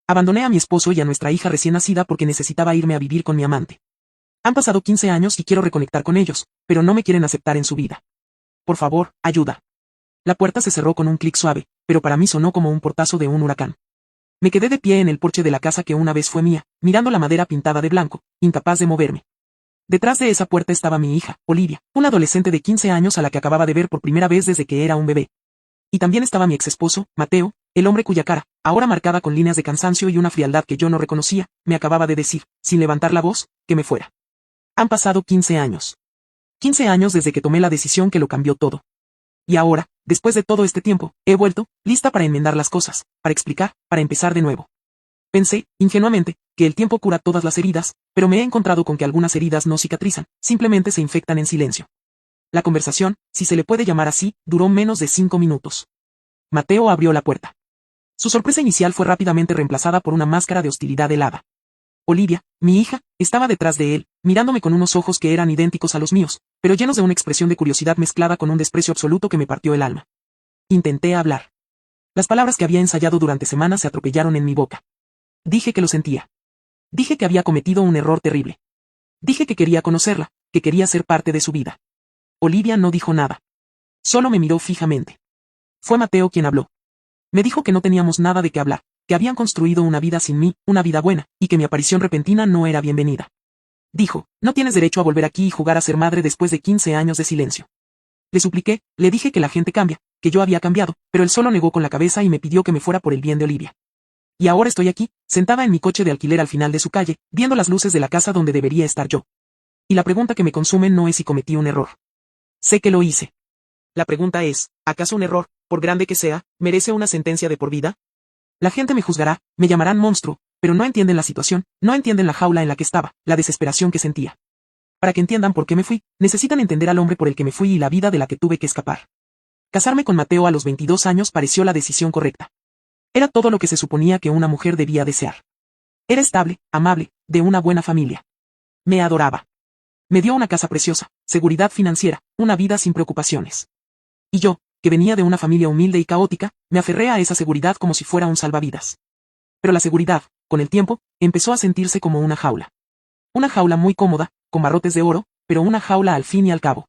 Abandoné a mi esposo y a nuestra hija recién nacida porque necesitaba irme a vivir con mi amante. Han pasado 15 años y quiero reconectar con ellos, pero no me quieren aceptar en su vida. Por favor, ayuda. La puerta se cerró con un clic suave, pero para mí sonó como un portazo de un huracán. Me quedé de pie en el porche de la casa que una vez fue mía, mirando la madera pintada de blanco, incapaz de moverme. Detrás de esa puerta estaba mi hija, Olivia, una adolescente de 15 años a la que acababa de ver por primera vez desde que era un bebé. Y también estaba mi exesposo, Mateo, el hombre cuya cara, ahora marcada con líneas de cansancio y una frialdad que yo no reconocía, me acababa de decir, sin levantar la voz, que me fuera. Han pasado 15 años. 15 años desde que tomé la decisión que lo cambió todo. Y ahora, después de todo este tiempo, he vuelto, lista para enmendar las cosas, para explicar, para empezar de nuevo. Pensé, ingenuamente, que el tiempo cura todas las heridas, pero me he encontrado con que algunas heridas no cicatrizan, simplemente se infectan en silencio. La conversación, si se le puede llamar así, duró menos de 5 minutos. Mateo abrió la puerta. Su sorpresa inicial fue rápidamente reemplazada por una máscara de hostilidad helada. Olivia, mi hija, estaba detrás de él, mirándome con unos ojos que eran idénticos a los míos, pero llenos de una expresión de curiosidad mezclada con un desprecio absoluto que me partió el alma. Intenté hablar. Las palabras que había ensayado durante semanas se atropellaron en mi boca. Dije que lo sentía. Dije que había cometido un error terrible. Dije que quería conocerla, que quería ser parte de su vida. Olivia no dijo nada. Solo me miró fijamente. Fue Mateo quien habló. Me dijo que no teníamos nada de qué hablar, que habían construido una vida sin mí, una vida buena, y que mi aparición repentina no era bienvenida. Dijo, no tienes derecho a volver aquí y jugar a ser madre después de 15 años de silencio. Le supliqué, le dije que la gente cambia, que yo había cambiado, pero él solo negó con la cabeza y me pidió que me fuera por el bien de Olivia. Y ahora estoy aquí, sentada en mi coche de alquiler al final de su calle, viendo las luces de la casa donde debería estar yo. Y la pregunta que me consume no es si cometí un error. Sé que lo hice. La pregunta es, ¿acaso un error, por grande que sea, merece una sentencia de por vida? La gente me juzgará, me llamarán monstruo, pero no entienden la situación, no entienden la jaula en la que estaba, la desesperación que sentía. Para que entiendan por qué me fui, necesitan entender al hombre por el que me fui y la vida de la que tuve que escapar. Casarme con Mateo a los 22 años pareció la decisión correcta. Era todo lo que se suponía que una mujer debía desear. Era estable, amable, de una buena familia. Me adoraba. Me dio una casa preciosa, seguridad financiera, una vida sin preocupaciones. Y yo, que venía de una familia humilde y caótica, me aferré a esa seguridad como si fuera un salvavidas. Pero la seguridad, con el tiempo, empezó a sentirse como una jaula. Una jaula muy cómoda, con barrotes de oro, pero una jaula al fin y al cabo.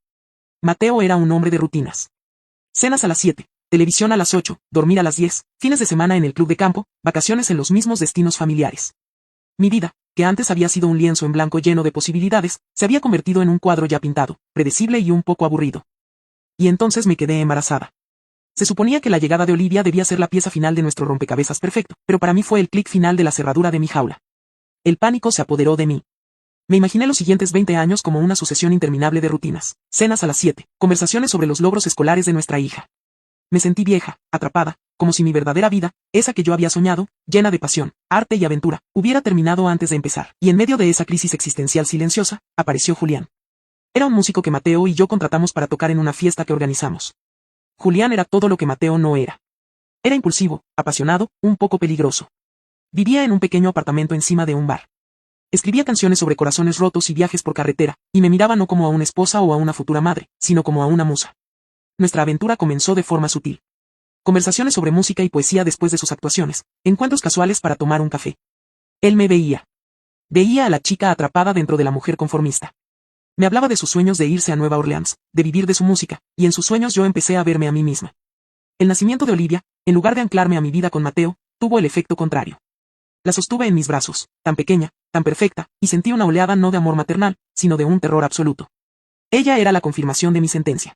Mateo era un hombre de rutinas. Cenas a las 7, televisión a las 8, dormir a las 10, fines de semana en el club de campo, vacaciones en los mismos destinos familiares. Mi vida, que antes había sido un lienzo en blanco lleno de posibilidades, se había convertido en un cuadro ya pintado, predecible y un poco aburrido. Y entonces me quedé embarazada. Se suponía que la llegada de Olivia debía ser la pieza final de nuestro rompecabezas perfecto, pero para mí fue el clic final de la cerradura de mi jaula. El pánico se apoderó de mí. Me imaginé los siguientes 20 años como una sucesión interminable de rutinas, cenas a las 7, conversaciones sobre los logros escolares de nuestra hija. Me sentí vieja, atrapada, como si mi verdadera vida, esa que yo había soñado, llena de pasión, arte y aventura, hubiera terminado antes de empezar. Y en medio de esa crisis existencial silenciosa, apareció Julián. Era un músico que Mateo y yo contratamos para tocar en una fiesta que organizamos. Julián era todo lo que Mateo no era. Era impulsivo, apasionado, un poco peligroso. Vivía en un pequeño apartamento encima de un bar. Escribía canciones sobre corazones rotos y viajes por carretera, y me miraba no como a una esposa o a una futura madre, sino como a una musa. Nuestra aventura comenzó de forma sutil. Conversaciones sobre música y poesía después de sus actuaciones, encuentros casuales para tomar un café. Él me veía. Veía a la chica atrapada dentro de la mujer conformista. Me hablaba de sus sueños de irse a Nueva Orleans, de vivir de su música, y en sus sueños yo empecé a verme a mí misma. El nacimiento de Olivia, en lugar de anclarme a mi vida con Mateo, tuvo el efecto contrario. La sostuve en mis brazos, tan pequeña, tan perfecta, y sentí una oleada no de amor maternal, sino de un terror absoluto. Ella era la confirmación de mi sentencia.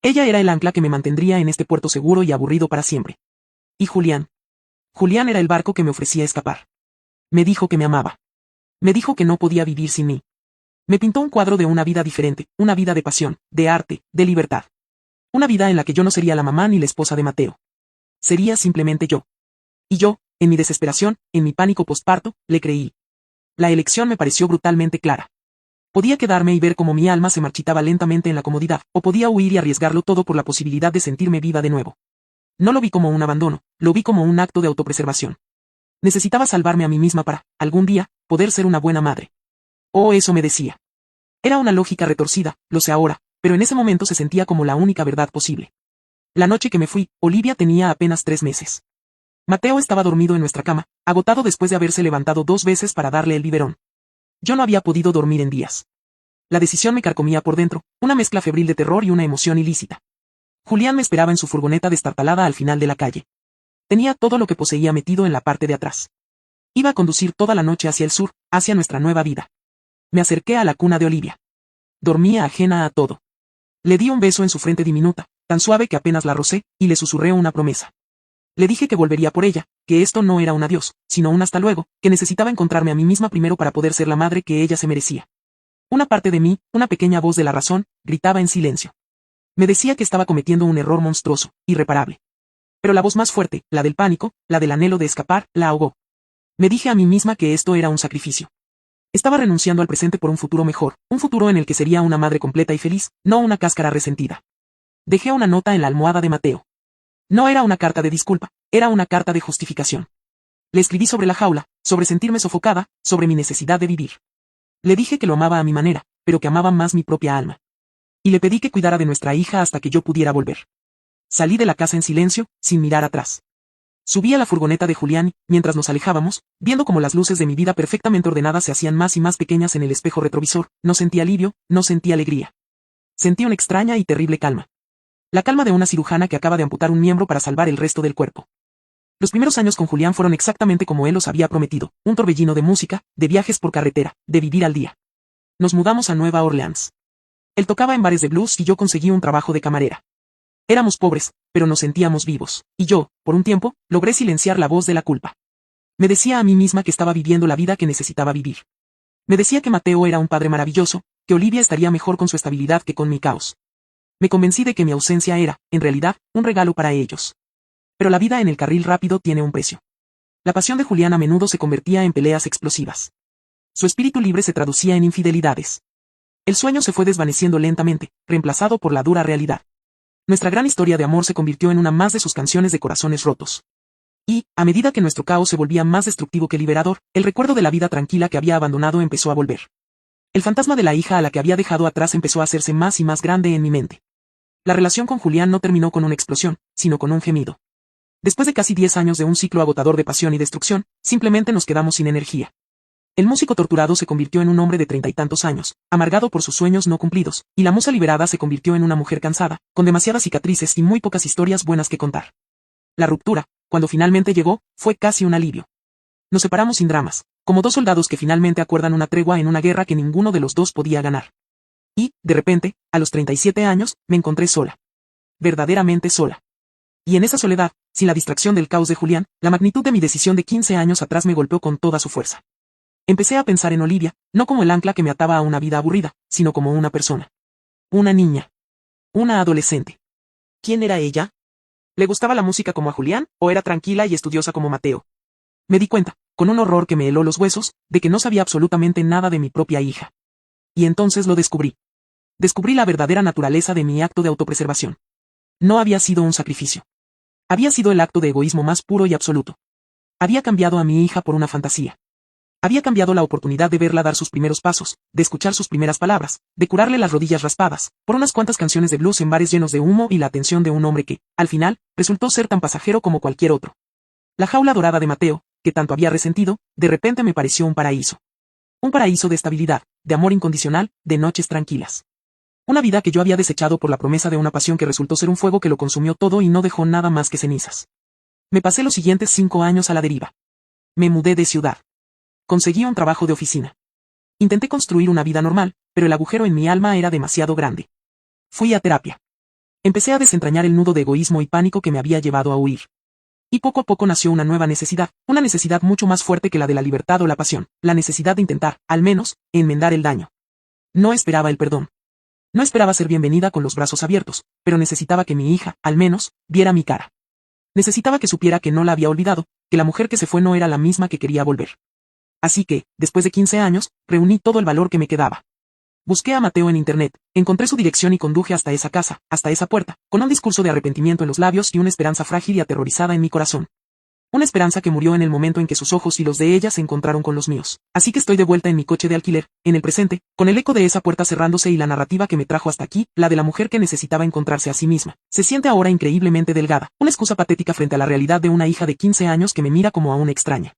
Ella era el ancla que me mantendría en este puerto seguro y aburrido para siempre. Y Julián. Julián era el barco que me ofrecía escapar. Me dijo que me amaba. Me dijo que no podía vivir sin mí. Me pintó un cuadro de una vida diferente, una vida de pasión, de arte, de libertad. Una vida en la que yo no sería la mamá ni la esposa de Mateo. Sería simplemente yo. Y yo, en mi desesperación, en mi pánico postparto, le creí. La elección me pareció brutalmente clara. Podía quedarme y ver cómo mi alma se marchitaba lentamente en la comodidad, o podía huir y arriesgarlo todo por la posibilidad de sentirme viva de nuevo. No lo vi como un abandono, lo vi como un acto de autopreservación. Necesitaba salvarme a mí misma para, algún día, poder ser una buena madre. Oh, eso me decía. Era una lógica retorcida, lo sé ahora, pero en ese momento se sentía como la única verdad posible. La noche que me fui, Olivia tenía apenas 3 meses. Mateo estaba dormido en nuestra cama, agotado después de haberse levantado 2 veces para darle el biberón. Yo no había podido dormir en días. La decisión me carcomía por dentro, una mezcla febril de terror y una emoción ilícita. Julián me esperaba en su furgoneta destartalada al final de la calle. Tenía todo lo que poseía metido en la parte de atrás. Iba a conducir toda la noche hacia el sur, hacia nuestra nueva vida. Me acerqué a la cuna de Olivia. Dormía ajena a todo. Le di un beso en su frente diminuta, tan suave que apenas la rocé, y le susurré una promesa. Le dije que volvería por ella, que esto no era un adiós, sino un hasta luego, que necesitaba encontrarme a mí misma primero para poder ser la madre que ella se merecía. Una parte de mí, una pequeña voz de la razón, gritaba en silencio. Me decía que estaba cometiendo un error monstruoso, irreparable. Pero la voz más fuerte, la del pánico, la del anhelo de escapar, la ahogó. Me dije a mí misma que esto era un sacrificio. Estaba renunciando al presente por un futuro mejor, un futuro en el que sería una madre completa y feliz, no una cáscara resentida. Dejé una nota en la almohada de Mateo. No era una carta de disculpa, era una carta de justificación. Le escribí sobre la jaula, sobre sentirme sofocada, sobre mi necesidad de vivir. Le dije que lo amaba a mi manera, pero que amaba más mi propia alma. Y le pedí que cuidara de nuestra hija hasta que yo pudiera volver. Salí de la casa en silencio, sin mirar atrás. Subí a la furgoneta de Julián y, mientras nos alejábamos, viendo cómo las luces de mi vida perfectamente ordenadas se hacían más y más pequeñas en el espejo retrovisor, no sentí alivio, no sentí alegría. Sentí una extraña y terrible calma. La calma de una cirujana que acaba de amputar un miembro para salvar el resto del cuerpo. Los primeros años con Julián fueron exactamente como él los había prometido, un torbellino de música, de viajes por carretera, de vivir al día. Nos mudamos a Nueva Orleans. Él tocaba en bares de blues y yo conseguí un trabajo de camarera. Éramos pobres, pero nos sentíamos vivos, y yo, por un tiempo, logré silenciar la voz de la culpa. Me decía a mí misma que estaba viviendo la vida que necesitaba vivir. Me decía que Mateo era un padre maravilloso, que Olivia estaría mejor con su estabilidad que con mi caos. Me convencí de que mi ausencia era, en realidad, un regalo para ellos. Pero la vida en el carril rápido tiene un precio. La pasión de Julián a menudo se convertía en peleas explosivas. Su espíritu libre se traducía en infidelidades. El sueño se fue desvaneciendo lentamente, reemplazado por la dura realidad. Nuestra gran historia de amor se convirtió en una más de sus canciones de corazones rotos. Y, a medida que nuestro caos se volvía más destructivo que liberador, el recuerdo de la vida tranquila que había abandonado empezó a volver. El fantasma de la hija a la que había dejado atrás empezó a hacerse más y más grande en mi mente. La relación con Julián no terminó con una explosión, sino con un gemido. Después de casi 10 años de un ciclo agotador de pasión y destrucción, simplemente nos quedamos sin energía. El músico torturado se convirtió en un hombre de 30 y tantos años, amargado por sus sueños no cumplidos, y la musa liberada se convirtió en una mujer cansada, con demasiadas cicatrices y muy pocas historias buenas que contar. La ruptura, cuando finalmente llegó, fue casi un alivio. Nos separamos sin dramas, como dos soldados que finalmente acuerdan una tregua en una guerra que ninguno de los dos podía ganar. Y, de repente, a los 37 años, me encontré sola. Verdaderamente sola. Y en esa soledad, sin la distracción del caos de Julián, la magnitud de mi decisión de 15 años atrás me golpeó con toda su fuerza. Empecé a pensar en Olivia, no como el ancla que me ataba a una vida aburrida, sino como una persona. Una niña. Una adolescente. ¿Quién era ella? ¿Le gustaba la música como a Julián, o era tranquila y estudiosa como Mateo? Me di cuenta, con un horror que me heló los huesos, de que no sabía absolutamente nada de mi propia hija. Y entonces lo descubrí. Descubrí la verdadera naturaleza de mi acto de autopreservación. No había sido un sacrificio. Había sido el acto de egoísmo más puro y absoluto. Había cambiado a mi hija por una fantasía. Había cambiado la oportunidad de verla dar sus primeros pasos, de escuchar sus primeras palabras, de curarle las rodillas raspadas, por unas cuantas canciones de blues en bares llenos de humo y la atención de un hombre que, al final, resultó ser tan pasajero como cualquier otro. La jaula dorada de Mateo, que tanto había resentido, de repente me pareció un paraíso. Un paraíso de estabilidad, de amor incondicional, de noches tranquilas. Una vida que yo había desechado por la promesa de una pasión que resultó ser un fuego que lo consumió todo y no dejó nada más que cenizas. Me pasé los siguientes 5 años a la deriva. Me mudé de ciudad. Conseguí un trabajo de oficina. Intenté construir una vida normal, pero el agujero en mi alma era demasiado grande. Fui a terapia. Empecé a desentrañar el nudo de egoísmo y pánico que me había llevado a huir. Y poco a poco nació una nueva necesidad, una necesidad mucho más fuerte que la de la libertad o la pasión, la necesidad de intentar, al menos, enmendar el daño. No esperaba el perdón. No esperaba ser bienvenida con los brazos abiertos, pero necesitaba que mi hija, al menos, viera mi cara. Necesitaba que supiera que no la había olvidado, que la mujer que se fue no era la misma que quería volver. Así que, después de 15 años, reuní todo el valor que me quedaba. Busqué a Mateo en internet, encontré su dirección y conduje hasta esa casa, hasta esa puerta, con un discurso de arrepentimiento en los labios y una esperanza frágil y aterrorizada en mi corazón. Una esperanza que murió en el momento en que sus ojos y los de ella se encontraron con los míos. Así que estoy de vuelta en mi coche de alquiler, en el presente, con el eco de esa puerta cerrándose y la narrativa que me trajo hasta aquí, la de la mujer que necesitaba encontrarse a sí misma. Se siente ahora increíblemente delgada, una excusa patética frente a la realidad de una hija de 15 años que me mira como a una extraña.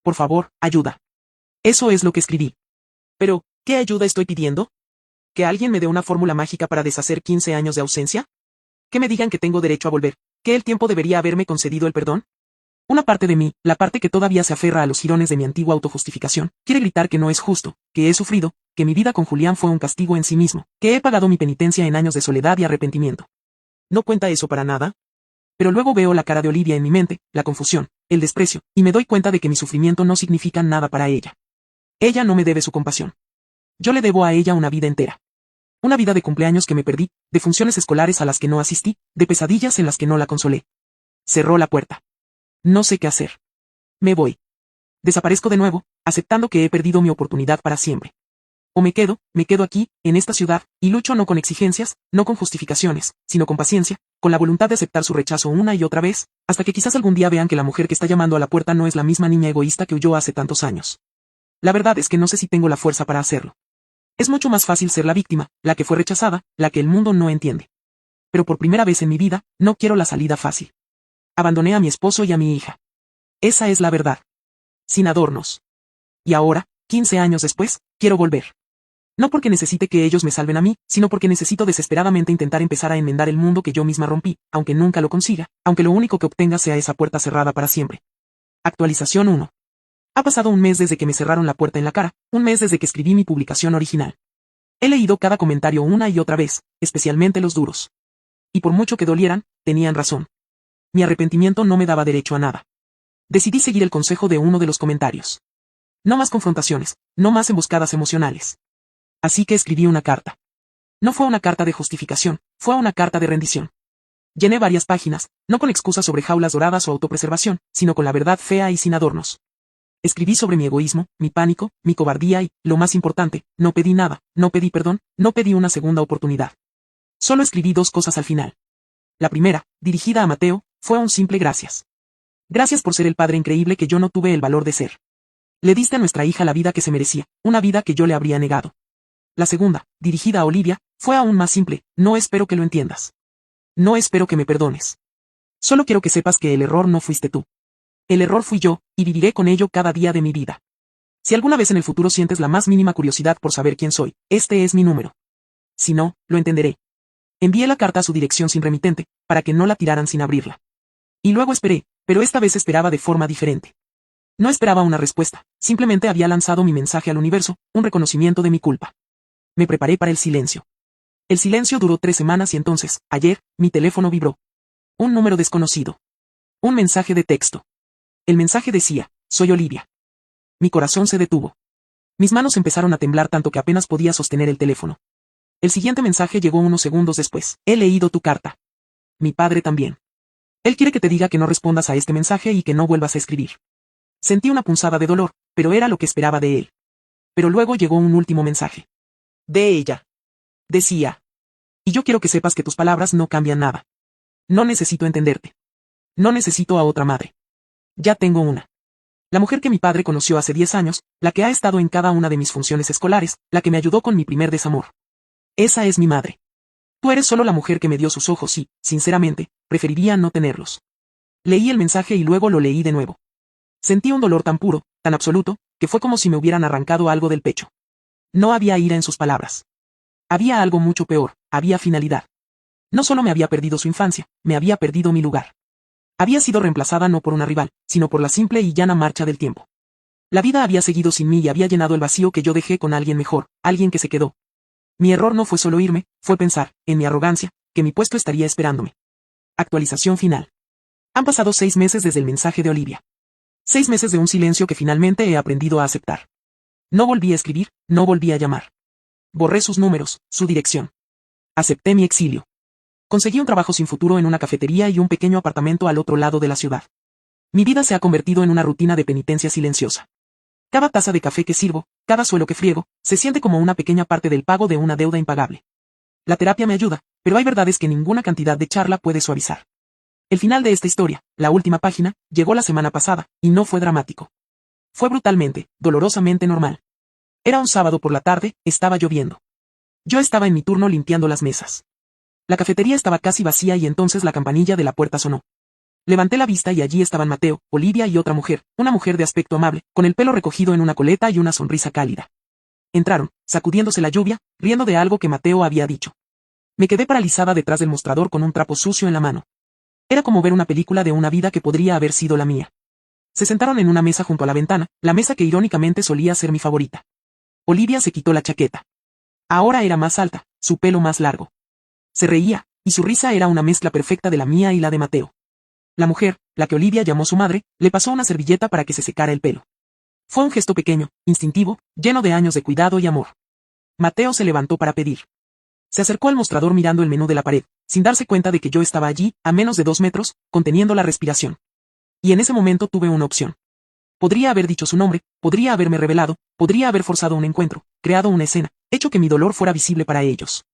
Por favor, ayuda. Eso es lo que escribí. Pero, ¿qué ayuda estoy pidiendo? ¿Que alguien me dé una fórmula mágica para deshacer 15 años de ausencia? ¿Que me digan que tengo derecho a volver? ¿Que el tiempo debería haberme concedido el perdón? Una parte de mí, la parte que todavía se aferra a los jirones de mi antigua autojustificación, quiere gritar que no es justo, que he sufrido, que mi vida con Julián fue un castigo en sí mismo, que he pagado mi penitencia en años de soledad y arrepentimiento. ¿No cuenta eso para nada? Pero luego veo la cara de Olivia en mi mente, la confusión, el desprecio, y me doy cuenta de que mi sufrimiento no significa nada para ella. Ella no me debe su compasión. Yo le debo a ella una vida entera. Una vida de cumpleaños que me perdí, de funciones escolares a las que no asistí, de pesadillas en las que no la consolé. Cerró la puerta. No sé qué hacer. Me voy. Desaparezco de nuevo, aceptando que he perdido mi oportunidad para siempre. O me quedo aquí, en esta ciudad, y lucho no con exigencias, no con justificaciones, sino con paciencia, con la voluntad de aceptar su rechazo una y otra vez, hasta que quizás algún día vean que la mujer que está llamando a la puerta no es la misma niña egoísta que huyó hace tantos años. La verdad es que no sé si tengo la fuerza para hacerlo. Es mucho más fácil ser la víctima, la que fue rechazada, la que el mundo no entiende. Pero por primera vez en mi vida, no quiero la salida fácil. Abandoné a mi esposo y a mi hija. Esa es la verdad. Sin adornos. Y ahora, 15 años después, quiero volver. No porque necesite que ellos me salven a mí, sino porque necesito desesperadamente intentar empezar a enmendar el mundo que yo misma rompí, aunque nunca lo consiga, aunque lo único que obtenga sea esa puerta cerrada para siempre. Actualización 1. Ha pasado un mes desde que me cerraron la puerta en la cara, un mes desde que escribí mi publicación original. He leído cada comentario una y otra vez, especialmente los duros. Y por mucho que dolieran, tenían razón. Mi arrepentimiento no me daba derecho a nada. Decidí seguir el consejo de uno de los comentarios. No más confrontaciones, no más emboscadas emocionales. Así que escribí una carta. No fue una carta de justificación, fue una carta de rendición. Llené varias páginas, no con excusas sobre jaulas doradas o autopreservación, sino con la verdad fea y sin adornos. Escribí sobre mi egoísmo, mi pánico, mi cobardía y, lo más importante, no pedí nada, no pedí perdón, no pedí una segunda oportunidad. Solo escribí dos cosas al final. La primera, dirigida a Mateo, fue un simple gracias. Gracias por ser el padre increíble que yo no tuve el valor de ser. Le diste a nuestra hija la vida que se merecía, una vida que yo le habría negado. La segunda, dirigida a Olivia, fue aún más simple, no espero que lo entiendas. No espero que me perdones. Solo quiero que sepas que el error no fuiste tú. El error fui yo, y viviré con ello cada día de mi vida. Si alguna vez en el futuro sientes la más mínima curiosidad por saber quién soy, este es mi número. Si no, lo entenderé. Envié la carta a su dirección sin remitente, para que no la tiraran sin abrirla. Y luego esperé, pero esta vez esperaba de forma diferente. No esperaba una respuesta, simplemente había lanzado mi mensaje al universo, un reconocimiento de mi culpa. Me preparé para el silencio. El silencio duró 3 semanas y entonces, ayer, mi teléfono vibró. Un número desconocido. Un mensaje de texto. El mensaje decía, soy Olivia. Mi corazón se detuvo. Mis manos empezaron a temblar tanto que apenas podía sostener el teléfono. El siguiente mensaje llegó unos segundos después. He leído tu carta. Mi padre también. Él quiere que te diga que no respondas a este mensaje y que no vuelvas a escribir. Sentí una punzada de dolor, pero era lo que esperaba de él. Pero luego llegó un último mensaje. De ella. Decía. Y yo quiero que sepas que tus palabras no cambian nada. No necesito entenderte. No necesito a otra madre. Ya tengo una. La mujer que mi padre conoció hace 10 años, la que ha estado en cada una de mis funciones escolares, la que me ayudó con mi primer desamor. Esa es mi madre. Tú eres solo la mujer que me dio sus ojos y, sinceramente, preferiría no tenerlos. Leí el mensaje y luego lo leí de nuevo. Sentí un dolor tan puro, tan absoluto, que fue como si me hubieran arrancado algo del pecho. No había ira en sus palabras. Había algo mucho peor, había finalidad. No solo me había perdido su infancia, me había perdido mi lugar. Había sido reemplazada no por una rival, sino por la simple y llana marcha del tiempo. La vida había seguido sin mí y había llenado el vacío que yo dejé con alguien mejor, alguien que se quedó. Mi error no fue solo irme, fue pensar, en mi arrogancia, que mi puesto estaría esperándome. Actualización final. Han pasado 6 meses desde el mensaje de Olivia. 6 meses de un silencio que finalmente he aprendido a aceptar. No volví a escribir, no volví a llamar. Borré sus números, su dirección. Acepté mi exilio. Conseguí un trabajo sin futuro en una cafetería y un pequeño apartamento al otro lado de la ciudad. Mi vida se ha convertido en una rutina de penitencia silenciosa. Cada taza de café que sirvo, cada suelo que friego, se siente como una pequeña parte del pago de una deuda impagable. La terapia me ayuda, pero hay verdades que ninguna cantidad de charla puede suavizar. El final de esta historia, la última página, llegó la semana pasada, y no fue dramático. Fue brutalmente, dolorosamente normal. Era un sábado por la tarde, estaba lloviendo. Yo estaba en mi turno limpiando las mesas. La cafetería estaba casi vacía y entonces la campanilla de la puerta sonó. Levanté la vista y allí estaban Mateo, Olivia y otra mujer, una mujer de aspecto amable, con el pelo recogido en una coleta y una sonrisa cálida. Entraron, sacudiéndose la lluvia, riendo de algo que Mateo había dicho. Me quedé paralizada detrás del mostrador con un trapo sucio en la mano. Era como ver una película de una vida que podría haber sido la mía. Se sentaron en una mesa junto a la ventana, la mesa que irónicamente solía ser mi favorita. Olivia se quitó la chaqueta. Ahora era más alta, su pelo más largo. Se reía, y su risa era una mezcla perfecta de la mía y la de Mateo. La mujer, la que Olivia llamó su madre, le pasó una servilleta para que se secara el pelo. Fue un gesto pequeño, instintivo, lleno de años de cuidado y amor. Mateo se levantó para pedir. Se acercó al mostrador mirando el menú de la pared, sin darse cuenta de que yo estaba allí, a menos de 2 metros, conteniendo la respiración. Y en ese momento tuve una opción. Podría haber dicho su nombre, podría haberme revelado, podría haber forzado un encuentro, creado una escena, hecho que mi dolor fuera visible para ellos.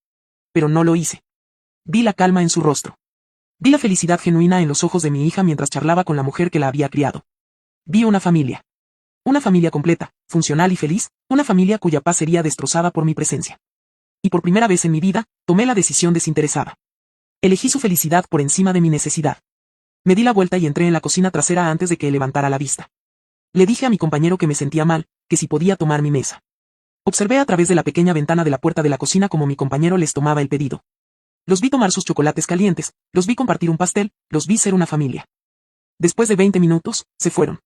Pero no lo hice. Vi la calma en su rostro. Vi la felicidad genuina en los ojos de mi hija mientras charlaba con la mujer que la había criado. Vi una familia. Una familia completa, funcional y feliz, una familia cuya paz sería destrozada por mi presencia. Y por primera vez en mi vida, tomé la decisión desinteresada. Elegí su felicidad por encima de mi necesidad. Me di la vuelta y entré en la cocina trasera antes de que él levantara la vista. Le dije a mi compañero que me sentía mal, que si podía tomar mi mesa. Observé a través de la pequeña ventana de la puerta de la cocina como mi compañero les tomaba el pedido. Los vi tomar sus chocolates calientes, los vi compartir un pastel, los vi ser una familia. Después de 20 minutos, se fueron.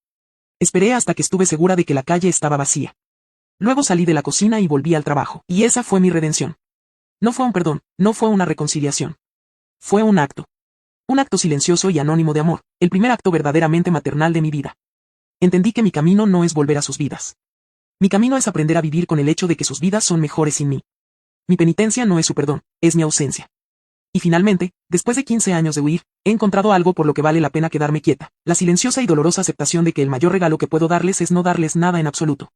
Esperé hasta que estuve segura de que la calle estaba vacía. Luego salí de la cocina y volví al trabajo, y esa fue mi redención. No fue un perdón, no fue una reconciliación. Fue un acto. Un acto silencioso y anónimo de amor, el primer acto verdaderamente maternal de mi vida. Entendí que mi camino no es volver a sus vidas. Mi camino es aprender a vivir con el hecho de que sus vidas son mejores sin mí. Mi penitencia no es su perdón, es mi ausencia. Y finalmente, después de 15 años de huir, he encontrado algo por lo que vale la pena quedarme quieta, la silenciosa y dolorosa aceptación de que el mayor regalo que puedo darles es no darles nada en absoluto.